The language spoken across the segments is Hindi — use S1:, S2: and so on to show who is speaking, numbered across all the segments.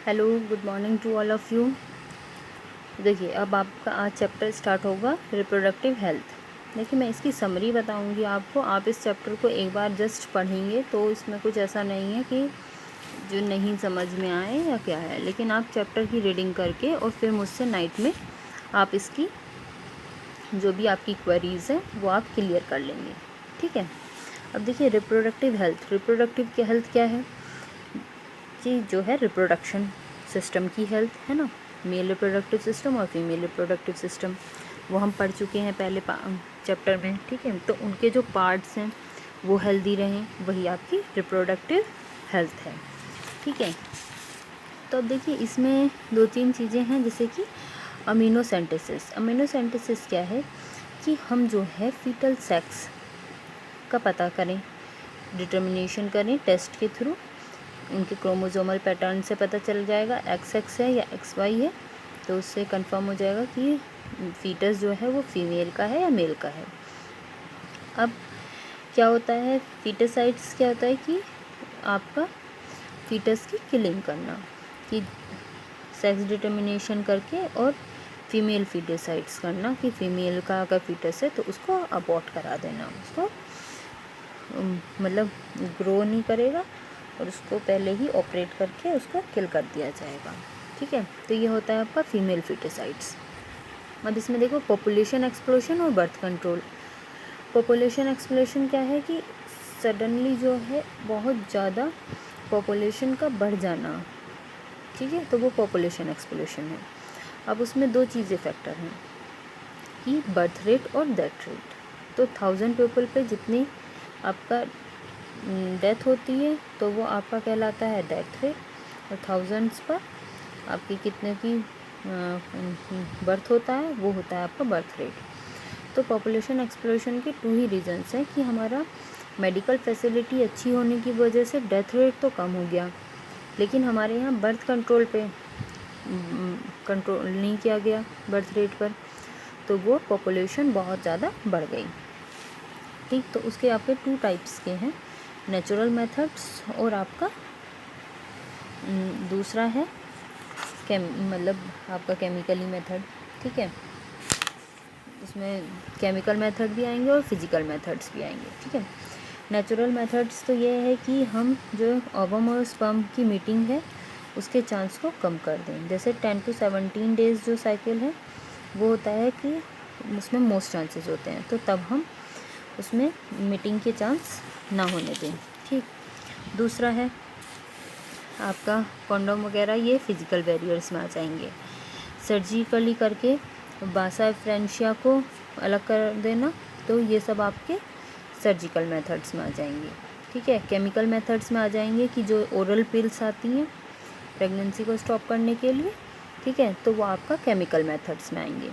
S1: Hello, good morning to all of you. देखिए, अब आपका आज चैप्टर स्टार्ट होगा रिप्रोडक्टिव हेल्थ। देखिए, मैं इसकी समरी बताऊंगी आपको। आप इस चैप्टर को एक बार जस्ट पढ़ेंगे तो इसमें कुछ ऐसा नहीं है कि जो नहीं समझ में आए या क्या है, लेकिन आप चैप्टर की रीडिंग करके और फिर मुझसे नाइट में आप इसकी जो भी आपकी क्वेरीज़ हैं वो आप क्लियर कर लेंगे, ठीक है। अब देखिए, रिप्रोडक्टिव हेल्थ क्या है कि जो है रिप्रोडक्शन सिस्टम की हेल्थ है ना, मेल रिप्रोडक्टिव सिस्टम और फीमेल रिप्रोडक्टिव सिस्टम, वो हम पढ़ चुके हैं पहले चैप्टर में, ठीक है। तो उनके जो पार्ट्स हैं वो हेल्दी रहें, वही आपकी रिप्रोडक्टिव हेल्थ है, ठीक है। तो अब देखिए, इसमें 2-3 चीज़ें हैं, जैसे कि अमीनोसेंटेसिस क्या है कि हम जो है फीटल सेक्स का पता करें, डिटर्मिनेशन करें टेस्ट के थ्रू। उनके क्रोमोसोमल पैटर्न से पता चल जाएगा XX है या XY है, तो उससे कंफर्म हो जाएगा कि फीटस जो है वो फीमेल का है या मेल का है। अब क्या होता है, फीटसाइड्स क्या होता है कि आपका फीटस की किलिंग करना, कि सेक्स डिटर्मिनेशन करके और फीमेल फीटसाइड्स करना, कि फीमेल का अगर फीटस है तो उसको अबॉर्ट करा देना, उसको मतलब ग्रो नहीं करेगा और उसको पहले ही ऑपरेट करके उसको किल कर दिया जाएगा, ठीक है। तो ये होता है आपका फीमेल फीटसाइड्स। अब इसमें देखो, पॉपुलेशन एक्सप्लोशन और बर्थ कंट्रोल। पॉपुलेशन एक्सप्लोशन क्या है कि सडनली जो है बहुत ज़्यादा पॉपुलेशन का बढ़ जाना, ठीक है, तो वो पॉपुलेशन एक्सप्लोशन है। अब उसमें 2 चीज़ें फैक्टर हैं कि बर्थ रेट और डेथ रेट। तो 1000 पीपल पे जितनी आपका डेथ होती है तो वो आपका कहलाता है डेथ रेट, और 1000s पर आपकी कितने की बर्थ होता है वो होता है आपका बर्थ रेट। तो पॉपुलेशन एक्सप्लोशन के 2 ही रीजंस हैं कि हमारा मेडिकल फैसिलिटी अच्छी होने की वजह से डेथ रेट तो कम हो गया, लेकिन हमारे यहाँ बर्थ कंट्रोल पे कंट्रोल नहीं किया गया बर्थ रेट पर, तो वो पॉपुलेशन बहुत ज़्यादा बढ़ गई, ठीक। तो उसके आपके 2 टाइप्स के हैं, नेचुरल मेथड्स और आपका दूसरा है मतलब आपका केमिकली मेथड, ठीक है। इसमें केमिकल मेथड भी आएंगे और फिजिकल मेथड्स भी आएंगे, ठीक है। नेचुरल मेथड्स तो ये है कि हम जो ओवम और स्पर्म की मीटिंग है उसके चांस को कम कर दें। जैसे 10 to 17 डेज़ जो साइकिल है वो होता है कि उसमें मोस्ट चांसेस होते हैं, तो तब हम उसमें मीटिंग के चांस ना होने दें, ठीक। दूसरा है आपका कॉन्डोम वगैरह, ये फिजिकल बैरियर्स में आ जाएंगे। सर्जिकली करके बासा फ्रेंशिया को अलग कर देना, तो ये सब आपके सर्जिकल मेथड्स में आ जाएंगे, ठीक है। केमिकल मेथड्स में आ जाएंगे कि जो ओरल पिल्स आती हैं प्रेगनेंसी को स्टॉप करने के लिए, ठीक है, तो वो आपका केमिकल मेथड्स में आएंगे।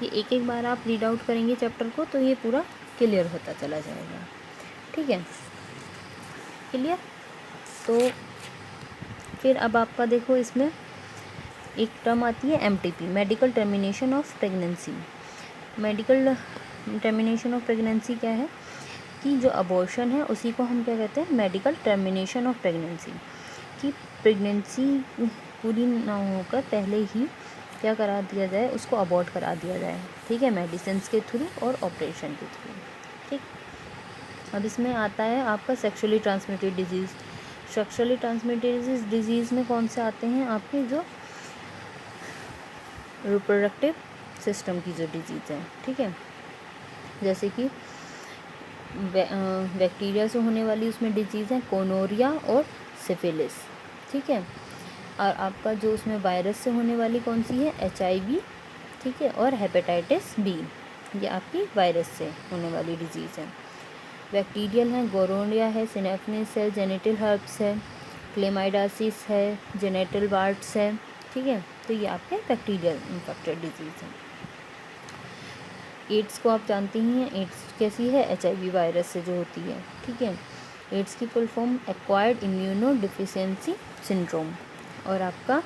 S1: ये एक एक बार आप रीड आउट करेंगे चैप्टर को तो ये पूरा क्लियर होता चला जाएगा, ठीक है, क्लियर। तो फिर अब आपका देखो, इसमें एक टर्म आती है MTP, medical termination of pregnancy. Medical termination of pregnancy क्या है कि जो अबॉर्शन है उसी को हम क्या कहते हैं, मेडिकल टर्मिनेशन ऑफ प्रेगनेंसी, कि प्रेगनेंसी पूरी ना होकर पहले ही क्या करा दिया जाए, उसको अबॉर्ट करा दिया जाए, ठीक है, मेडिसिन के थ्रू और ऑपरेशन के थ्रू, ठीक। अब इसमें आता है आपका sexually transmitted disease. Sexually transmitted disease में कौन से आते हैं, आपके जो रिप्रोडक्टिव सिस्टम की जो डिजीज़ है, ठीक है, जैसे कि बैक्टीरिया से होने वाली उसमें डिजीज़ है गोनोरिया और सिफिलिस, ठीक है। और आपका जो उसमें वायरस से होने वाली कौन सी है, HIV, ठीक है, और हेपेटाइटिस B, ये आपकी वायरस से होने वाली डिजीज़ है। बैक्टीरियल है, गोनोरिया है, सिनेफिलिस है, जेनिटल हर्प्स है, क्लेमाइडासिस है, जेनिटल वार्ट्स है, ठीक है। तो ये आपके बैक्टीरियल इन्फेक्टेड डिजीज़ है। एड्स को आप जानते ही हैं, एड्स कैसी है, HIV वायरस से जो होती है, ठीक है। एड्स की full form acquired immuno deficiency syndrome, और आपका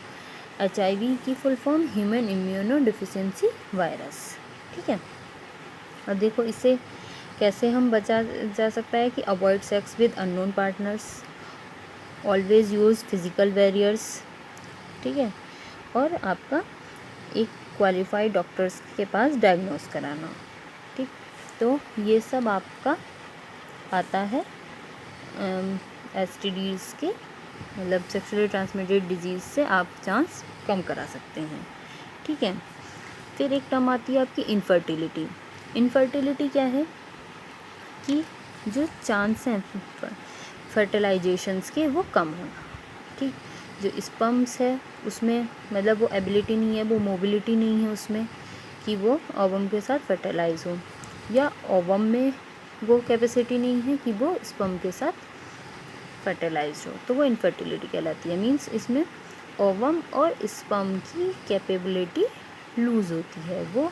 S1: HIV की full form human immuno deficiency virus, ठीक है। और देखो, इससे कैसे हम बचा जा सकता है कि avoid sex with unknown partners, always use physical barriers, ठीक है, और आपका एक क्वालिफाइड डॉक्टर्स के पास डायग्नोस कराना। ठीक, तो ये सब आपका आता है STDs के, मतलब सेक्सुअली ट्रांसमिटेड डिजीज़ से आप चांस कम करा सकते हैं। ठीक है, फिर एक टर्म आती है आपकी इनफर्टिलिटी। इनफर्टिलिटी क्या है कि जो चांस हैं फर्टिलाइजेशंस के वो कम होना। ठीक, जो स्पर्म्स है उसमें मतलब वो एबिलिटी नहीं है, वो मोबिलिटी नहीं है उसमें कि वो ओवम के साथ फर्टिलाइज हो, या ओवम में वो कैपेसिटी नहीं है कि वो स्पर्म के साथ फर्टिलाइज हो, तो वो इनफर्टिलिटी कहलाती है। मींस इसमें ओवम और स्पर्म की कैपेबिलिटी लूज़ होती है, वो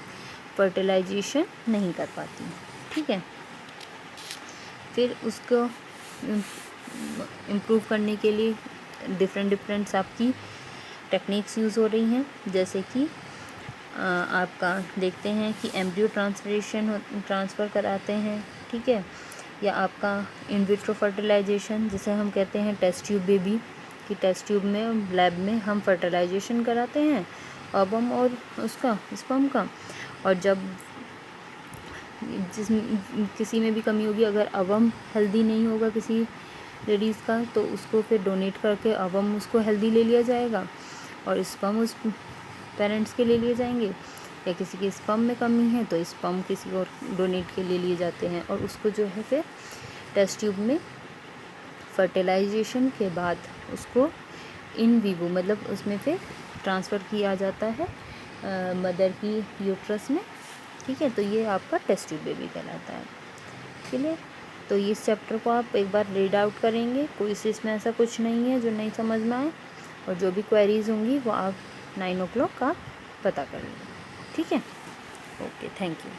S1: फर्टिलाइजेशन नहीं कर पाती। ठीक है, फिर उसको इम्प्रूव करने के लिए डिफरेंट आपकी टेक्निक्स यूज़ हो रही हैं, जैसे कि आपका देखते हैं कि एम्ब्रियो ट्रांसफ़र कराते हैं। ठीक है, या आपका इन विट्रो फर्टिलाइजेशन जिसे हम कहते हैं टेस्ट ट्यूब बेबी, कि टेस्ट ट्यूब में लैब में हम फर्टिलाइजेशन कराते हैं ओवम और उसका स्पर्म का, और जब किसी में भी कमी होगी, अगर ओवम हेल्दी नहीं होगा किसी लेडीज़ का, तो उसको फिर डोनेट करके ओवम उसको हेल्दी ले लिया जाएगा और स्पर्म उस पेरेंट्स के ले लिए जाएंगे, या किसी के स्पर्म में कमी है तो स्पर्म किसी और डोनेट के ले लिए जाते हैं, और उसको जो है फिर टेस्ट ट्यूब में फर्टिलाइजेशन के बाद उसको इन वीवो मतलब उसमें फिर ट्रांसफ़र किया जाता है मदर की यूट्रस में। ठीक है, तो ये आपका टेस्ट ट्यूब बेबी कहलाता है। क्लियर? तो इस चैप्टर को आप एक बार रीड आउट करेंगे, कोई इसमें ऐसा कुछ नहीं है जो नहीं समझ में आए, और जो भी क्वेरीज होंगी वो आप 9 o'clock आप पता कर लेंगे। ठीक है, ओके, थैंक यू।